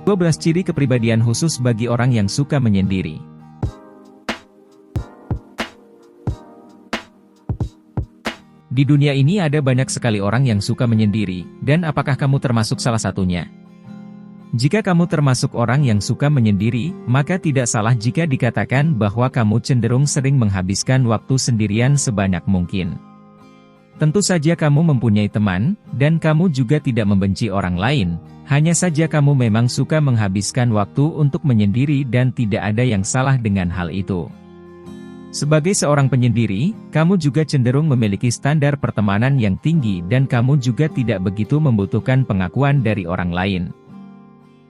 12 ciri kepribadian khusus bagi orang yang suka menyendiri. Di dunia ini ada banyak sekali orang yang suka menyendiri, dan apakah kamu termasuk salah satunya? Jika kamu termasuk orang yang suka menyendiri, maka tidak salah jika dikatakan bahwa kamu cenderung sering menghabiskan waktu sendirian sebanyak mungkin. Tentu saja kamu mempunyai teman, dan kamu juga tidak membenci orang lain, hanya saja kamu memang suka menghabiskan waktu untuk menyendiri dan tidak ada yang salah dengan hal itu. Sebagai seorang penyendiri, kamu juga cenderung memiliki standar pertemanan yang tinggi dan kamu juga tidak begitu membutuhkan pengakuan dari orang lain.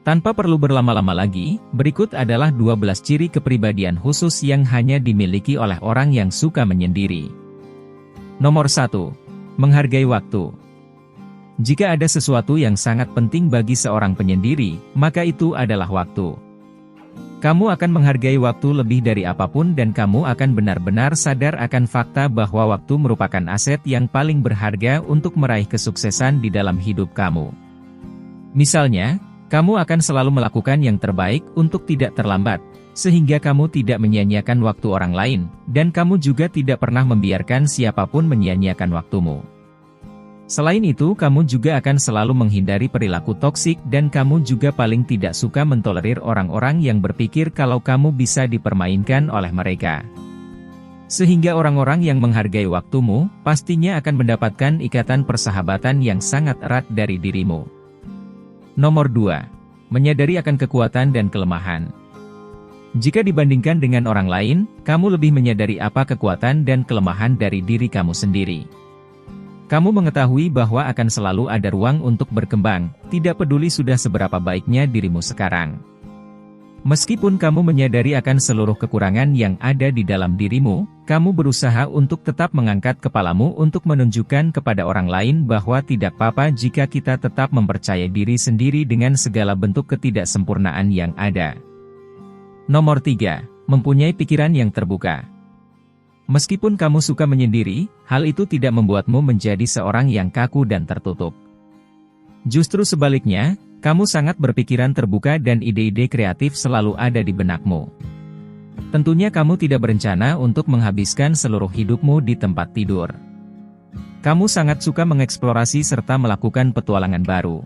Tanpa perlu berlama-lama lagi, berikut adalah 12 ciri kepribadian khusus yang hanya dimiliki oleh orang yang suka menyendiri. Nomor 1. Menghargai waktu. Jika ada sesuatu yang sangat penting bagi seorang penyendiri, maka itu adalah waktu. Kamu akan menghargai waktu lebih dari apapun dan kamu akan benar-benar sadar akan fakta bahwa waktu merupakan aset yang paling berharga untuk meraih kesuksesan di dalam hidup kamu. Misalnya, kamu akan selalu melakukan yang terbaik untuk tidak terlambat, sehingga kamu tidak menyia-nyiakan waktu orang lain, dan kamu juga tidak pernah membiarkan siapapun menyia-nyiakan waktumu. Selain itu, kamu juga akan selalu menghindari perilaku toksik dan kamu juga paling tidak suka mentolerir orang-orang yang berpikir kalau kamu bisa dipermainkan oleh mereka. Sehingga orang-orang yang menghargai waktumu, pastinya akan mendapatkan ikatan persahabatan yang sangat erat dari dirimu. Nomor 2. Menyadari akan kekuatan dan kelemahan. Jika dibandingkan dengan orang lain, kamu lebih menyadari apa kekuatan dan kelemahan dari diri kamu sendiri. Kamu mengetahui bahwa akan selalu ada ruang untuk berkembang, tidak peduli sudah seberapa baiknya dirimu sekarang. Meskipun kamu menyadari akan seluruh kekurangan yang ada di dalam dirimu, kamu berusaha untuk tetap mengangkat kepalamu untuk menunjukkan kepada orang lain bahwa tidak apa-apa jika kita tetap mempercayai diri sendiri dengan segala bentuk ketidaksempurnaan yang ada. Nomor 3. Mempunyai pikiran yang terbuka. Meskipun kamu suka menyendiri, hal itu tidak membuatmu menjadi seorang yang kaku dan tertutup. Justru sebaliknya, kamu sangat berpikiran terbuka dan ide-ide kreatif selalu ada di benakmu. Tentunya kamu tidak berencana untuk menghabiskan seluruh hidupmu di tempat tidur. Kamu sangat suka mengeksplorasi serta melakukan petualangan baru.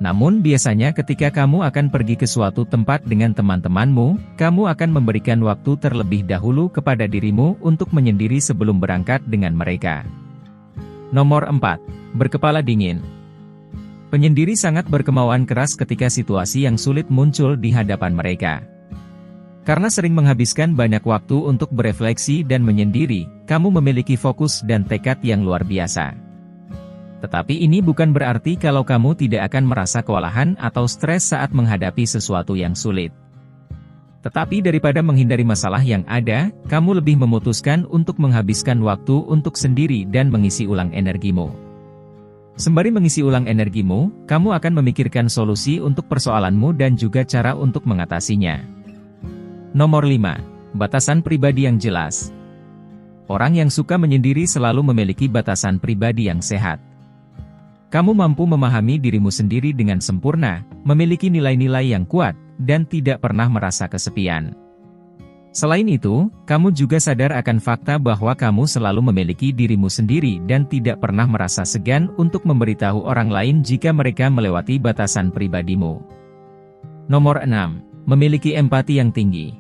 Namun biasanya ketika kamu akan pergi ke suatu tempat dengan teman-temanmu, kamu akan memberikan waktu terlebih dahulu kepada dirimu untuk menyendiri sebelum berangkat dengan mereka. Nomor 4. Berkepala dingin. Penyendiri sangat berkemauan keras ketika situasi yang sulit muncul di hadapan mereka. Karena sering menghabiskan banyak waktu untuk berefleksi dan menyendiri, kamu memiliki fokus dan tekad yang luar biasa. Tetapi ini bukan berarti kalau kamu tidak akan merasa kewalahan atau stres saat menghadapi sesuatu yang sulit. Tetapi daripada menghindari masalah yang ada, kamu lebih memutuskan untuk menghabiskan waktu untuk sendiri dan mengisi ulang energimu. Sembari mengisi ulang energimu, kamu akan memikirkan solusi untuk persoalanmu dan juga cara untuk mengatasinya. Nomor 5. Batasan pribadi yang jelas. Orang yang suka menyendiri selalu memiliki batasan pribadi yang sehat. Kamu mampu memahami dirimu sendiri dengan sempurna, memiliki nilai-nilai yang kuat, dan tidak pernah merasa kesepian. Selain itu, kamu juga sadar akan fakta bahwa kamu selalu memiliki dirimu sendiri dan tidak pernah merasa segan untuk memberitahu orang lain jika mereka melewati batasan pribadimu. Nomor 6. Memiliki empati yang tinggi.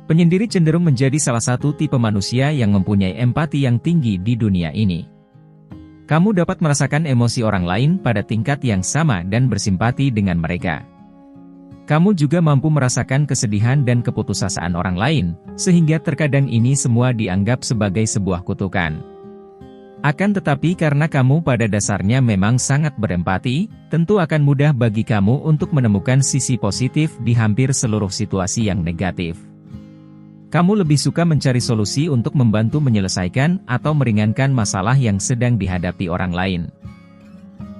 Penyendiri cenderung menjadi salah satu tipe manusia yang mempunyai empati yang tinggi di dunia ini. Kamu dapat merasakan emosi orang lain pada tingkat yang sama dan bersimpati dengan mereka. Kamu juga mampu merasakan kesedihan dan keputusasaan orang lain, sehingga terkadang ini semua dianggap sebagai sebuah kutukan. Akan tetapi karena kamu pada dasarnya memang sangat berempati, tentu akan mudah bagi kamu untuk menemukan sisi positif di hampir seluruh situasi yang negatif. Kamu lebih suka mencari solusi untuk membantu menyelesaikan atau meringankan masalah yang sedang dihadapi orang lain.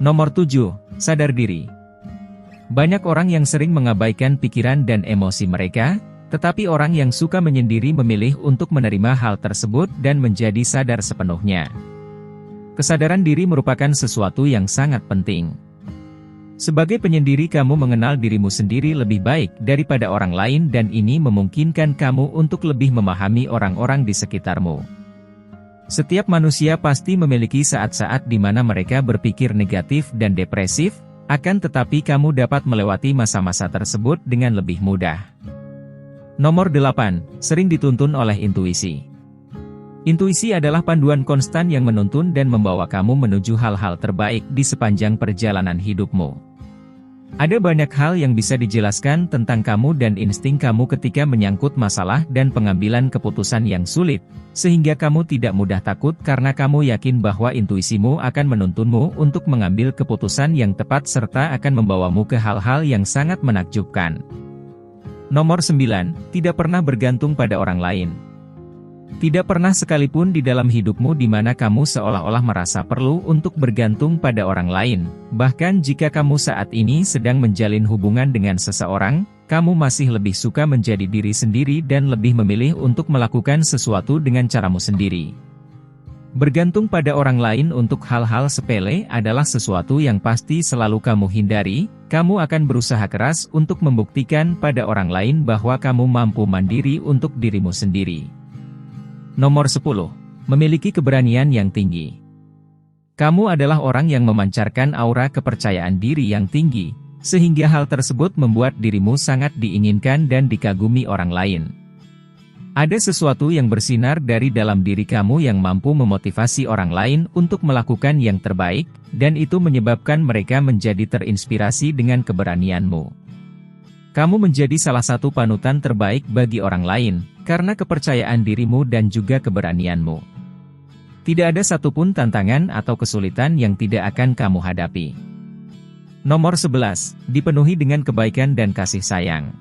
Nomor 7. Sadar diri. Banyak orang yang sering mengabaikan pikiran dan emosi mereka, tetapi orang yang suka menyendiri memilih untuk menerima hal tersebut dan menjadi sadar sepenuhnya. Kesadaran diri merupakan sesuatu yang sangat penting. Sebagai penyendiri, kamu mengenal dirimu sendiri lebih baik daripada orang lain dan ini memungkinkan kamu untuk lebih memahami orang-orang di sekitarmu. Setiap manusia pasti memiliki saat-saat di mana mereka berpikir negatif dan depresif, akan tetapi kamu dapat melewati masa-masa tersebut dengan lebih mudah. Nomor 8. Sering dituntun oleh intuisi. Intuisi adalah panduan konstan yang menuntun dan membawa kamu menuju hal-hal terbaik di sepanjang perjalanan hidupmu. Ada banyak hal yang bisa dijelaskan tentang kamu dan insting kamu ketika menyangkut masalah dan pengambilan keputusan yang sulit, sehingga kamu tidak mudah takut karena kamu yakin bahwa intuisimu akan menuntunmu untuk mengambil keputusan yang tepat serta akan membawamu ke hal-hal yang sangat menakjubkan. Nomor 9. Tidak pernah bergantung pada orang lain. Tidak pernah sekalipun di dalam hidupmu di mana kamu seolah-olah merasa perlu untuk bergantung pada orang lain. Bahkan jika kamu saat ini sedang menjalin hubungan dengan seseorang, kamu masih lebih suka menjadi diri sendiri dan lebih memilih untuk melakukan sesuatu dengan caramu sendiri. Bergantung pada orang lain untuk hal-hal sepele adalah sesuatu yang pasti selalu kamu hindari. Kamu akan berusaha keras untuk membuktikan pada orang lain bahwa kamu mampu mandiri untuk dirimu sendiri. Nomor 10. Memiliki keberanian yang tinggi. Kamu adalah orang yang memancarkan aura kepercayaan diri yang tinggi, sehingga hal tersebut membuat dirimu sangat diinginkan dan dikagumi orang lain. Ada sesuatu yang bersinar dari dalam diri kamu yang mampu memotivasi orang lain untuk melakukan yang terbaik, dan itu menyebabkan mereka menjadi terinspirasi dengan keberanianmu. Kamu menjadi salah satu panutan terbaik bagi orang lain, karena kepercayaan dirimu dan juga keberanianmu. Tidak ada satupun tantangan atau kesulitan yang tidak akan kamu hadapi. Nomor 11. Dipenuhi dengan kebaikan dan kasih sayang.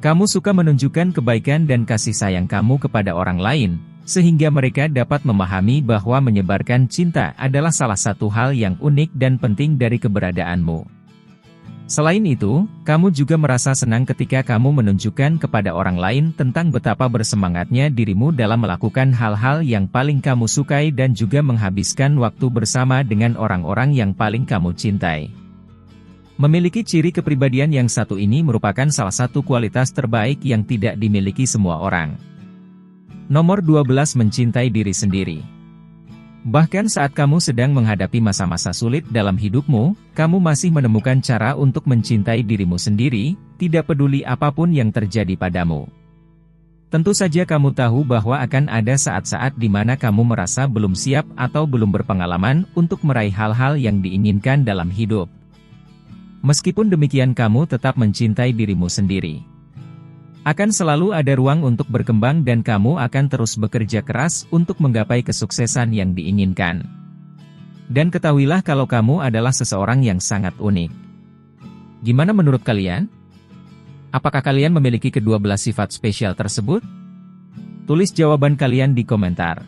Kamu suka menunjukkan kebaikan dan kasih sayang kamu kepada orang lain, sehingga mereka dapat memahami bahwa menyebarkan cinta adalah salah satu hal yang unik dan penting dari keberadaanmu. Selain itu, kamu juga merasa senang ketika kamu menunjukkan kepada orang lain tentang betapa bersemangatnya dirimu dalam melakukan hal-hal yang paling kamu sukai dan juga menghabiskan waktu bersama dengan orang-orang yang paling kamu cintai. Memiliki ciri kepribadian yang satu ini merupakan salah satu kualitas terbaik yang tidak dimiliki semua orang. Nomor 12. Mencintai diri sendiri. Bahkan saat kamu sedang menghadapi masa-masa sulit dalam hidupmu, kamu masih menemukan cara untuk mencintai dirimu sendiri, tidak peduli apapun yang terjadi padamu. Tentu saja kamu tahu bahwa akan ada saat-saat di mana kamu merasa belum siap atau belum berpengalaman untuk meraih hal-hal yang diinginkan dalam hidup. Meskipun demikian kamu tetap mencintai dirimu sendiri. Akan selalu ada ruang untuk berkembang dan kamu akan terus bekerja keras untuk menggapai kesuksesan yang diinginkan. Dan ketahuilah kalau kamu adalah seseorang yang sangat unik. Gimana menurut kalian? Apakah kalian memiliki kedua belas sifat spesial tersebut? Tulis jawaban kalian di komentar.